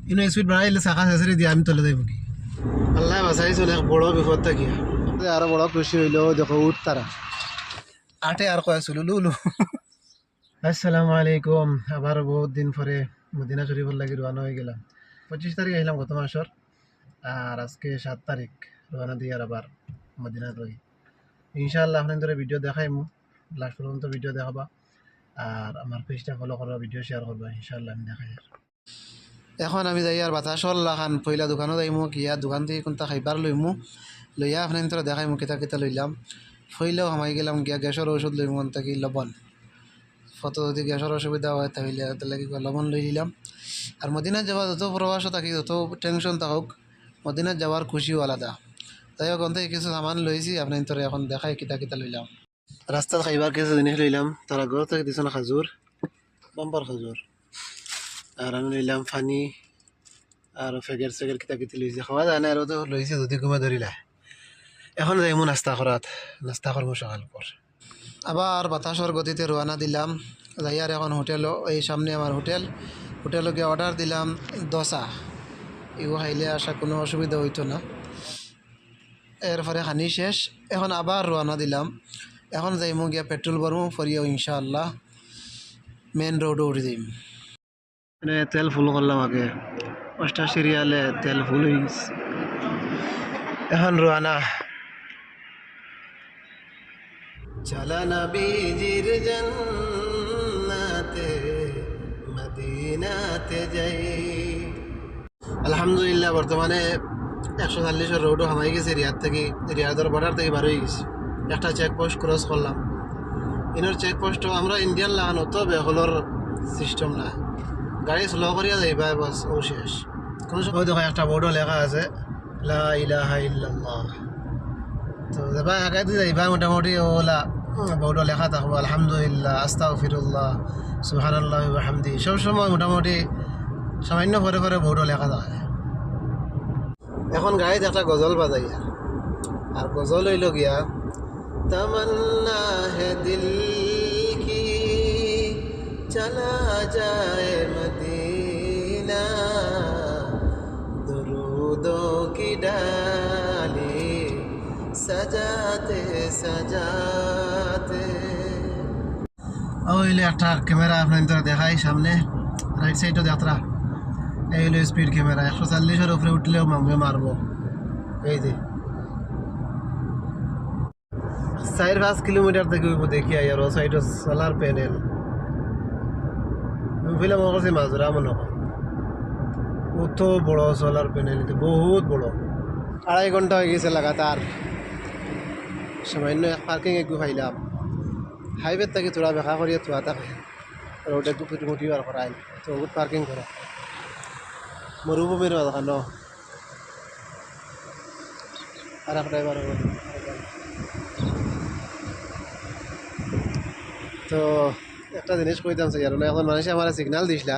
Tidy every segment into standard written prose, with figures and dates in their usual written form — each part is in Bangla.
ইনো স্পিড বাড়াইলে চাকা শেষে দিয়ে আমি তলে যাইব কি আল্লাহ বাঁচাইছিল এক বড় বিপদ থাকিয়া আরো বড় খুশি হইলো দেখো উঠ তারা আটে আর কয় লুলু আসসালামু আলাইকুম আবার বহুত দিন পরে মদিনা শরীফের লাগি রওনা হয়ে গেলাম 25 তারিখ আইলাম গত মাসের আর আজকে 7 তারিখ রওনা দিয়ে আবার মদিনা যাই ইনশাআল্লাহ আপনাদের ভিডিও দেখাইমু লাস্ট পর্যন্ত ভিডিও দেখাবা আর আমার পেজটা ফলো করবা ভিডিও শেয়ার করবা ইনশাআল্লাহ আমি দেখাই আর এখন আমি যাই আর বাতাসর লাখান পয়লা দোকানও যাইমু গিয়া দোকান থেকে কোনটা খাইবার লইমু লইয়া আপনাদের দেখাইমু কেতা কেতা লইলাম ফইলেও আমাই গেলাম গিয়া গ্যাসের ওষুধ লইমু তাকি লবণ ফটো যদি গ্যাসের অসুবিধা হয় তাহলে লাগি লবণ লই নিলাম আর মদিনা যাওয়া যত প্রবাস থাকি যত টেনশন থাকুক মদিনা যাওয়ার খুশিও আলাদা তাই হোক থেকে কিছু সামান লইছি আপনাদের এখন দেখাই কিতা কিতা লইলাম রাস্তাত খাইবার কিছু জিনিস লইলাম তারা ঘর থেকে দিছে না খাজুর বাম্পার খাজুর আর আমি লইলাম ফানি আর ফেগের সেগের কিতা কিতি লইছি খাওয়া যায় না আর তো লইছি যদি ঘুমা ধরিলা এখন যাইমু নাস্তা করাত নাস্তা করবো সকাল পর আবার বাতাসর গতিতে রওনা দিলাম যাইয়ার এখন হোটেল এই সামনে আমার হোটেলে গিয়ে অর্ডার দিলাম দোসা এগুলো খাইলে আসা কোনো অসুবিধা হইতো না এরপরে খানি শেষ এখন আবার রওনা দিলাম এখন যাইমু গিয়া পেট্রোল ভরমু ফরিয়াও ইনশাআল্লাহ মেন রোডে উঠে দিম মানে তেল ফুল করলাম আগে 88 রিয়ালে তেল ফুল হয়ে গেছে এখন রওনা চলা নবীজির জান্নাতে মদিনাতে যাই আলহামদুলিল্লাহ বর্তমানে 140 রোডও হামাই গেছে রিয়াদের বর্ডার থেকে বার হয়ে গেছে একটা চেকপোস্ট ক্রস করলাম ইনোর চেকপোস্টও আমরা ইন্ডিয়ান লাগানো তো বেহলর সিস্টেম না গাড়ি স্লো করিয়া যাইবা বাস ও শেষ কোনো সময় দেখো একটা বোর্ডও লেখা আছে লা ইলাহা ইল্লাল্লাহ তো যাবা আগে দিয়ে যাইবা মোটামুটি ওলা বোর্ডও লেখা থাকবো আলহামদুলিল্লাহ আস্তাগফিরুল্লাহ সুবহানাল্লাহি ওয়া বিহামদিহি সব সময় মোটামুটি সামান্য পরে পরে বোর্ডও লেখা থাকে এখন গাড়িতে একটা গজল বাজাই আর গজল হইল গিয়া তমন্না হে দিল কি চলা যায় মদিনা দুরুদো কি ডালি সজাতে সজাতে ওইলে একটা ক্যামেরা আপনাদের দেখাই সামনে রাইট সাইডও যাত্রা এই হলো স্পিড ক্যামেরা 140 উপরে উঠলেও মারবো এই যে 4-5 কিলোমিটার থেকে দেখি আর ও সাইড সোলার প্যানেল আমি ফিলাম করছি মাজরা মনে হয় অত বড় সোলার প্যানেল বহুত বড় 2.5 ঘন্টা হয়ে গেছে লাগাতার সামান্য পার্কিং একটু পাইলাম হাইওয়ে থেকে থোড়া বেখা করিয়া থোয়া থাকে রোডে একটু মোটিবার করাই তো বহুত পার্কিং করা মরুভূমির দোকান আর একটা এবার তো একটা জিনিস কইতাম স্যার না এখন মানুষে আমার সিগনাল দিছিলা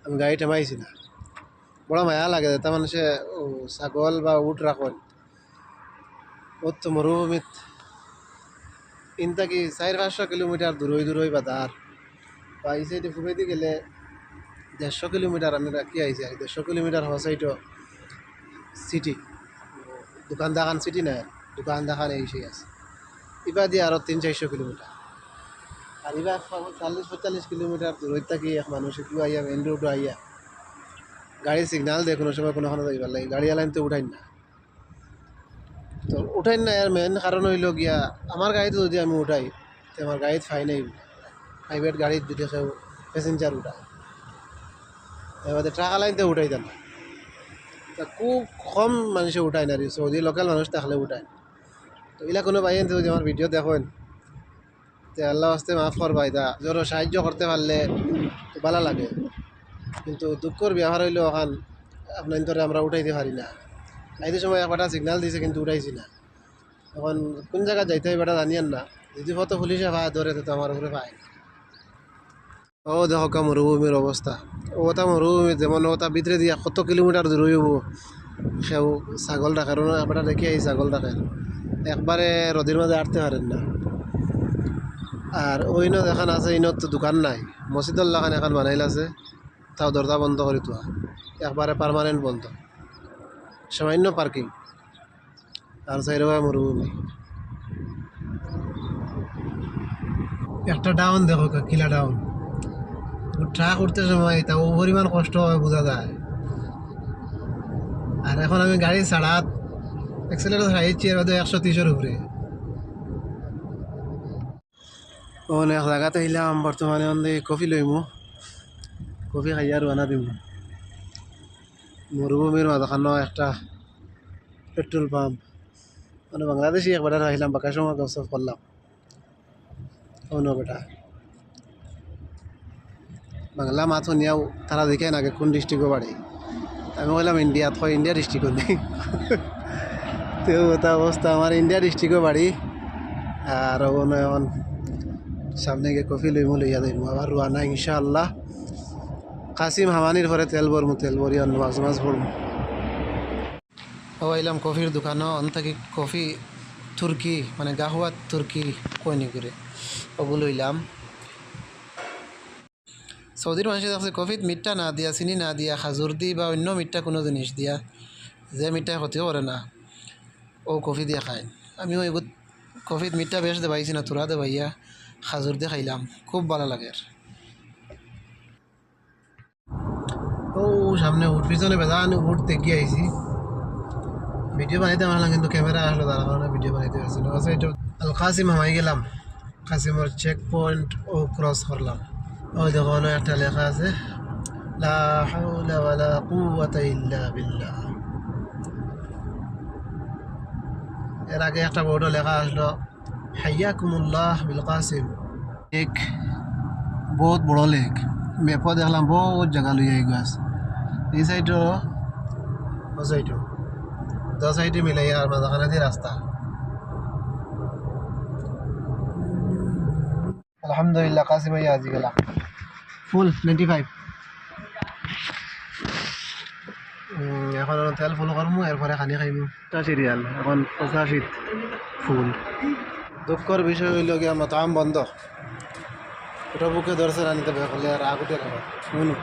আমি গাড়ি ঠেমাইছি না বড় মায়া লাগে তা মানুষে ছাগল বা উট রাখল ওর তো মরুভূমিত ইনতাকি 400-500 কিলোমিটার দূরই বাজার বা এই সাইডে ফুবেদি গেলে 150 কিলোমিটার আমি রাখি আইছি 150 কিলোমিটার হওয়া সাইডও সিটি দোকান দেখান সিটি নাই দোকান দেখান এই সেই আছে ইবা দিয়ে আরও 300-400 কিলোমিটার আর ইবা 40-45 কিলোমিটার দূরত থাকি এক মানুষ একটু আইয়া মেন রোডও আইয়া গাড়ি সিগনাল দিয়ে কোনো সময় কোনোখানে যাইবার লাগে গাড়ি আলাইন তো উঠাই না তো উঠাই না আর মেন কারণ হইল গিয়া আমার গাড়িতে যদি আমি উঠাই তো আমার গাড়িত ফাইন আইব প্রাইভেট গাড়িত যদি কেউ প্যাসেঞ্জার উঠায় এবার ট্রাক আলাইনতে উঠাই দেন তা খুব কম মানুষে উঠায় না সৌদি লোকাল মানুষ থাকলে উঠায় তো এগুলা কোনো বাইন যদি আমার ভিডিও দেখেন তো আল্লাহ আস্তে মাফ করবা এটা যারা সাহায্য করতে পারলে ভালো লাগে কিন্তু দুঃখর ব্যবহার হইলো এখন আপনার আমরা উঠাইতে পারি না আইতে সময় একটা সিগনাল দিয়েছে কিন্তু উঠাইছি না এখন কোন জায়গায় যাইতে হবে এটা জানিয়েন না যদি ফটো পুলিশে ভাই ধরে তো আমার উপরে পায় ও দেখো কা মরুভূমির অবস্থা ওটা মরুভূমি যেমন ওটা ভিতরে দিয়া কত কিলোমিটার দূর হইব সেও ছাগল রাখার আপনারা দেখি এই ছাগল রাখার একবারে রোদের মাঝে আটতে পারেন না আর ওইন এখন আছে ইনত তো দোকান নাই মসজিদুল্লাহ খান এখন বানাইল আছে তাও দরজা বন্ধ করে তো একবারে পার্মানেন্ট বন্ধ, সামান্য পার্কিং আর সাইড মরুভূমি। একটা ডাউন দেখো কিলা ডাউন, ট্রাক উঠতে সময় তা ও পরিমাণ কষ্ট হয় বোঝা যায়। আর এখন আমি গাড়ি ছাড়া এক্সেলেটার ছাড়াইছি এর মধ্যে 130-এর উপরে। অনেক জায়গাতে এলাম, বর্তমানে কফি লইমু, কফি খাইয়া রানা দিব। মরুভূমির মাঝখানো একটা পেট্রোল পাম্প, মানে বাংলাদেশি একবার খাইলাম, বাকি সময় গসব করলাম অন্য বেটা বাংলা মাছ শুনিয়াও তারা দেখে নাকি কোন ডিস্ট্রিক্টও বাড়ি। আমি বললাম ইন্ডিয়াত, হয় ইন্ডিয়া ডিস্ট্রিক্টও নেই। তো ওটা অবস্থা, আমার ইন্ডিয়া ডিস্ট্রিক্টও বাড়ি। আর এখন সামনে গিয়ে কফি লইমু, লইয়া দিমু আবার রোয়ানা ইনশাআল্লাহ। কাসিম হামানির পরে তেল ভরমু, তেল ভরি অন্য মাছ মাছ ভরমু। ও আইলাম কফির দোকানও অন থাকি কফি তুর্কি, মানে গাহুয়া তুর্কি কইনি করে ওগুলো লইলাম। সৌদির মানুষের কাছে কফিত মিঠা না দিয়া, চিনি না দিয়া, খাজুর দি বা অন্য মিঠা কোনো জিনিস দিয়া, যে মিঠাই ক্ষতিও করে না ও কফি দিয়ে খায়। আমিও এগুলো কফিত মিঠা বেশ দেবাইছি না, তোরা দেবাইয়া খাজুর দিয়ে খাইলাম, খুব ভালো লাগে। ও সামনে উঠ, পিছনে বেজান উঠ দেখি আইছি। ভিডিও বানাইতে পারলাম কিন্তু ক্যামেরা আসলো, তার কারণে ভিডিও বানাইতে পারছিল। আচ্ছা, এটা আল কাসিম হামাই গেলাম, কাসিমের চেক পয়েন্ট ও ক্রস করলাম। ওই দেখো একটা লেখা আছে, লা হাওলা ওয়ালা কুওয়াতা ইল্লা বিল্লাহ। এর আগে একটা বোর্ডও লেখা আসলো, হাইয়াকুমুল্লাহ বিল কাসিম। এক বহুত বড় লেক, ম্যাপও দেখলাম বহুত জায়গা লইয়া গাছ, এই সাইডও ও সাইডও, দু সাইডে মিলাই আর মাঝখানে দিয়ে রাস্তা। আলহামদুলিল্লাহ কাসিম ভাই আজি গেলাম ফুল 95। এখন তেল ফুল করমু, এরপরে খানি খাইমু। 85 রিয়াল, এখন 85 ফুল। দুঃখর বিষয় হইল গিয়া মাতাম বন্ধ, ওটা বুকে ধরছে রানিতে বেখলে আর আগুতে খাবো শুনু।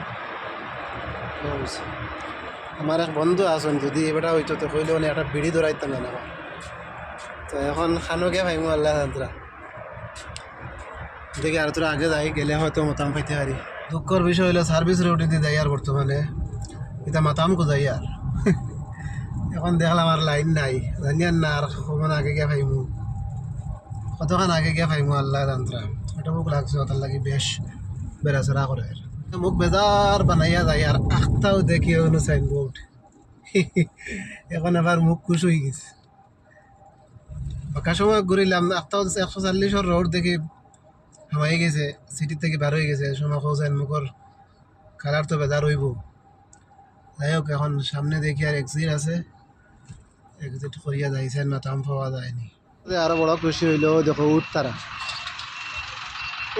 আমার এক বন্ধু আসুন, যদি এবারটা হইতো তো কইলে মানে একটা বিড়ি ধরাইতাম না। তো এখন খানো গিয়া ভাইমু আল্লাহ যাত্রা দেখি, আর তোরা আগে যাই গেলে হয়তো মাতাম পাইতে পারি। দুঃখর বিষয় হইলো সার্ভিস রোডে দিয়ে যাই আর বর্তমানে এটা মাতাম কো যাই আর। এখন দেখলাম আর লাইন নাই, জানিয়ার না আর কখন আগে গিয়া ভাইমু, কতক্ষণ আগে গিয়া ভাইমু আল্লাহ যাত্রা। এটা মুখ লাগছে, ওটার লাগি বেশ বেড়াচড়া করে মুখ বেজার বানাইয়া যায় আর আখটাও দেখি অনু সাইনবোর্ড। এখন আবার মুখ খুশ হয়ে গেছে। বাকা সময় ঘুরিলাম, আখটাও 140 রোড দেখি হামাই গেছে, সিটি থেকে বার হয়ে গেছে। সময় খোঁজেন মুখর কালার তো বেজার হইব। যাই হোক, এখন সামনে দেখি আর এক্সিট আছে, এক্সিট করিয়া যাইছেন না, তাম পাওয়া যায়নি। আরো বড় খুশি হইলো, দেখো উঠ তারা,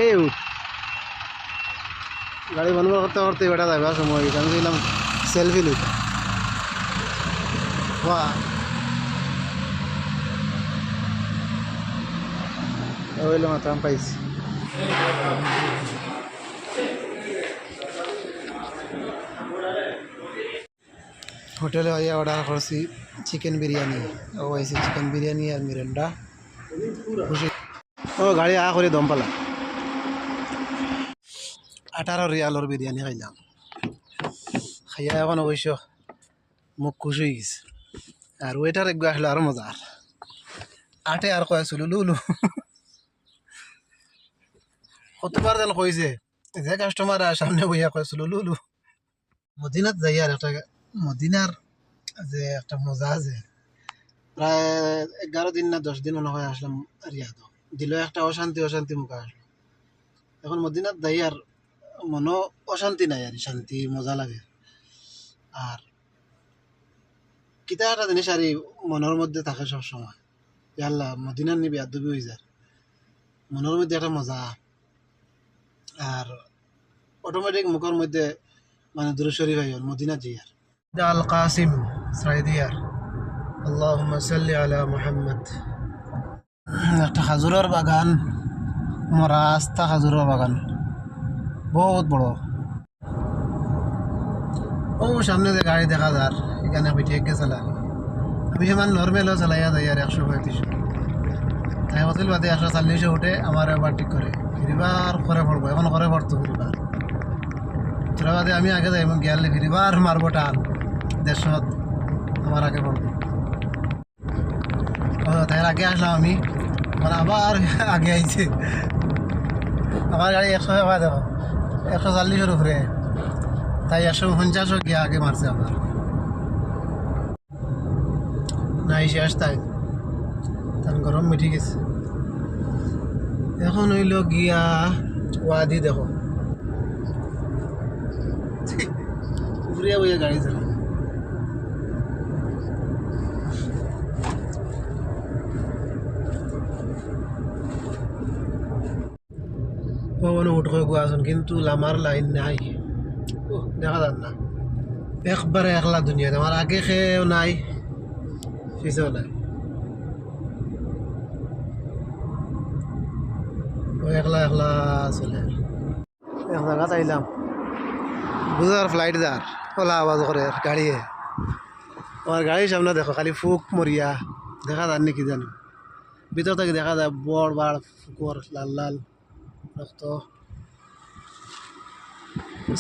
এই উঠ গাড়ি বন্ধ করতে করতে বেটা যাবার সময় আমি ছিলাম সেলফি লইতে। হইলো মাতাম পাইছি। হোটেলে হইয়া অর্ডার করছি চিকেন বিরিয়ানি, ও আইসি চিকেন বিরিয়ানি আর মিরেন্ডা। খুশি ও গাড়ি আ করে দম পালা। 18 রিয়ালর বিরিয়ানি খাইলাম, খাইয়া এখন অবশ্য মুখ খুশ হয়ে গেছে। আর ওয়েটার একবার আসলে আরো মজার, আটে আর কয়েছিল লুলু। কতবার যেন কইছে যে কাস্টমার সামনে বইয়া কয়েছিল লুলু। মদিনাত যাই আর একটা, মদিনার যে একটা মজা আছে। প্রায় 11 দিন না 10 দিন মনে হয় আসলাম রিয়াদ, দিল একটা অশান্তি অশান্তি মুখে আসলো। এখন মদিনাত যাই আর মনো অশান্তি নাই, আর শান্তি মজা লাগে। আর কিতা একটা জিনিস আর মনের মধ্যে থাকে সবসময়, আল্লাহ মদিনার নিবি আর দুবি হয়ে যায়, মনের মধ্যে একটা মজা। আর অটোমেটিক মুখের মধ্যে মানে দুরূদ শরীফ আইল মদিনা জিয়ার। আল কাসিম সাইদিয়ার, আল্লাহুম্মা সাল্লি আলা মুহাম্মদ। একটা খাজুরের বাগান, মরা আস্তা খাজুরের বাগান, বহুত বড়। ও সামনে যে গাড়ি দেখা যার এখানে আমি ঠিক চালাই আমি সমান নর্মেলও চালাইয়া যাই আর 135 তাই হোটেল বাদে 140 উঠে আমার এবার ঠিক করে ফিরিবার করে পড়বো এখন করে পড়তো ফিরিবার তোরা বাদে আমি আগে যাই গেলে ফিরিবার মারবো টান 150 আমার আগে পড়বো তাই আগে আসলাম আমি মানে আবার আগে আইছে আমার গাড়ি 100 দেখো 140 উপরে তাই 150 গিয়ে আগে মারছে আমার নাই শেষ তাই তার গরম মিঠে গেছে এখন হইল গিয়া ওয়াদি দেখো ঘুরিয়া বইয়া গাড়ি চালা কখনো উঠ করে গুয়াছন কিন্তু আমার লাইন নাই দেখা যান না একবারে একলা দুনিয়াতে আমার আগে খেয়েও নাই পিছেও নাই একলা একলা চলে এক জায়গাত আইলাম বুঝার ফ্লাইট যার ওলা আওয়াজ করে গাড়িয়ে আমার গাড়ির সামনে দেখো খালি ফুক মরিয়া দেখা যান নাকি জানি ভিতর থেকে দেখা যায় বড় বড় ফুকর লাল লাল রক্ত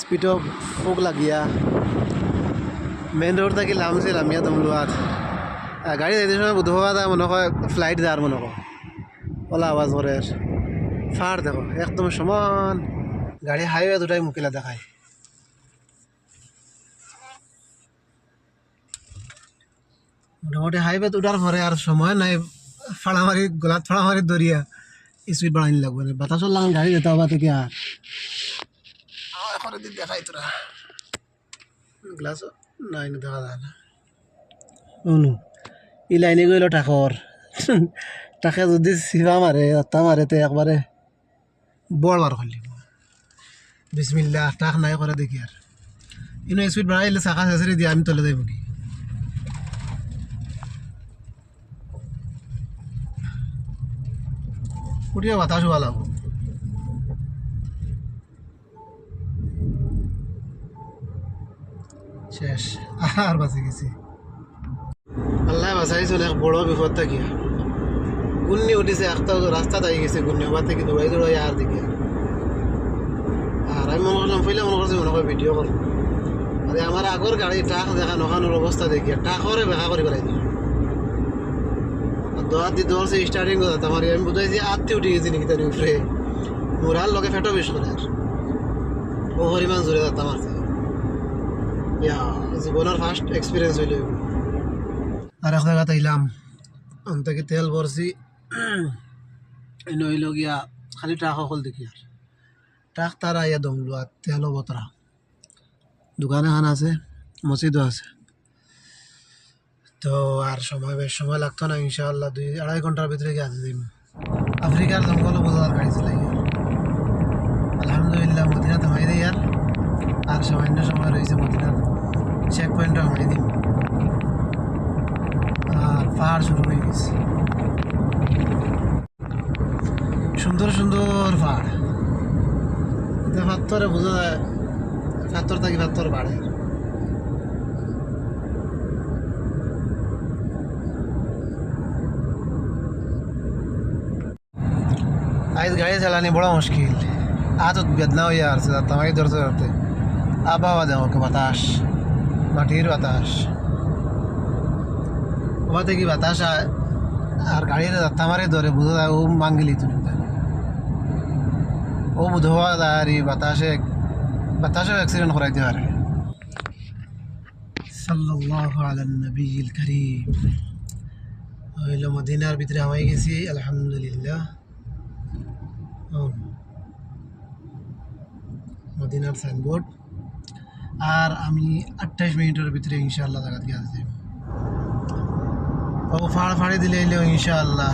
স্পিডও ফুক লাগিয়া মেইন রোড থেকে নামছিল আমি তমলুয়াত গাড়ি যাইতে সময় বুধ হওয়া যায় মনে হয় ফ্লাইট যার মনে হয় ওলা আওয়াজ করে ফার দেখো একদম সমান গাড়ি হাইওয়ে দুটাই মুখিলা দেখায় মোটামুটি হাইওয়ে উঠার পরে আর সময় নাই ফাড়ামারি গোলাত ফাড়ামারি দরিয়া স্পিড বাড়াইনি লাগবে না বাতাসর লাগান গাড়ি যেতে হবা থেকে আর এখন দিন দেখাই তোরা গ্লাস নাই দেখা যায় না অনু ই লাইনে গেল টাকর টাকে যদি চিপা মারে আত্মা মারে তো একবারে বড়বার করলি বিসমিল্লা টাক নাই করে দেখি আর ইনো স্পিড বাড়াইলে চাকা শেষে দিয়ে আমি তলে যাইব কি উঠিয়ে বাতাস হওয়া লাগবো শেষ আর বাঁচে গেছি আল্লাহ বাঁচাইছিল এক বড় বিপদ থাকিয়া গুন্নি উঠিছে একটা রাস্তা দাঁড়ি গেছে গুন্নি ওবার থেকে দৌড়াই দৌড়াই আর দেখি আর আমি মনে করলাম পইলে মনে করছি মনে করে ভিডিও করবো আরে আমার আগর গাড়ি টাক দেখা নখানোর অবস্থা দেখিয়া টাকরে বেকা করে বেড়াই দিল দোয়ার দি দৌড়ছে স্টার্টিং কথা আমার আমি বুঝাইছি আত্মি উঠে গেছি নাকি তার উপরে মোরার লগে ফেটো বেশ করে আর ও হরিমান জোরে যাতাম আর জীবনের ফার্স্ট এক্সপিরিয়েন্স হইল আর এক জায়গাতে আইলাম থেকে তেল ভরছি হইল গিয়া খালি ট্রাক সকল দেখি আর ট্রাক তারা ইয়া দমলো আর তেল বতরা দোকান এখান আছে মসজিদও আছে তো আর সময় বেশ সময় লাগতো না ইনশাআল্লাহ 2-2.5 ঘন্টার ভিতরে গিয়ে আসে দিন আফ্রিকার জঙ্গল বোঝার গাড়ি চালাই আলহামদুলিল্লাহ মদিনা থামাই দিই আর সামান্য সময় রয়েছে মদিনা চেক পয়েন্টটা থামাই দিন আর পাহাড় শুরু হয়ে গেছে সুন্দর সুন্দর পাহাড় এটা পাথরে বোঝা যায় পাথর থাকি পাথর বাড়ে আজ গাড়ি চালানি বড় মুশকিল আদত বেদনা হয়ে আসছে তামাই ধরতে ধরতে আবহাওয়া দেওয়া বাতাস মাটির বাতাস ওবা থেকে বাতাস আর গাড়ির তামারে ধরে বুঝা যায় ও মাঙ্গিলি তুমি ও বুধ হওয়া যায় আর বাতাসেও অ্যাক্সিডেন্ট করাইতে পারে সাল্লাল্লাহু আলান নবিয়িল কারীম হইল মদিনার ভিতরে আমি গেছি আলহামদুলিল্লাহ মদিনার সাইনবোর্ড আর আমি 28 মিনিটের ভিতরে ইনশাআল্লাহ জায়গা দিয়ে আসছি ও ফাড়ি দিলে এলেও ইনশাআল্লাহ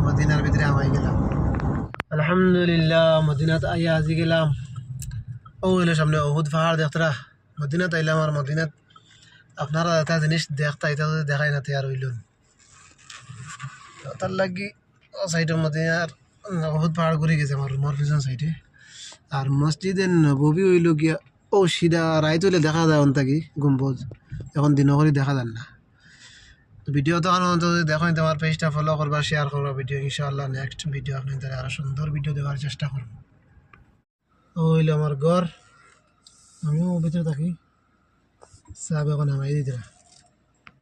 মদিনার ভিতরে আমি গেলাম আলহামদুলিল্লাহ মদিনাত আইয়া আজি গেলাম ও এলো সামনে বহুত পাহাড় দেখতরা মদিনাত আইলাম আর মদিনাত আপনারা একটা জিনিস দেখতা এটা যদি দেখাই না আর হইল তার লাগি সাইডের মদিনার বহুত পাহাড় ঘুরে গেছে আমার রুমের পিছন সাইডে আর মসজিদে নববী হইল গিয়া ও সিধা রাইত হইলে দেখা যায় অন্তাকি গম্বুজ, এখন দিন করে দেখা যায় না। তো ভিডিও তো যদি দেখো তোমার পেজটা ফলো করবা, শেয়ার করবা ভিডিও, ইনশাআল্লাহ নেক্সট ভিডিও আপনাদের আরো সুন্দর ভিডিও দেওয়ার চেষ্টা করব। ও হইলো আমার ঘর, আমিও ভিতরে থাকি, সাহেব এখন আমায় দিতে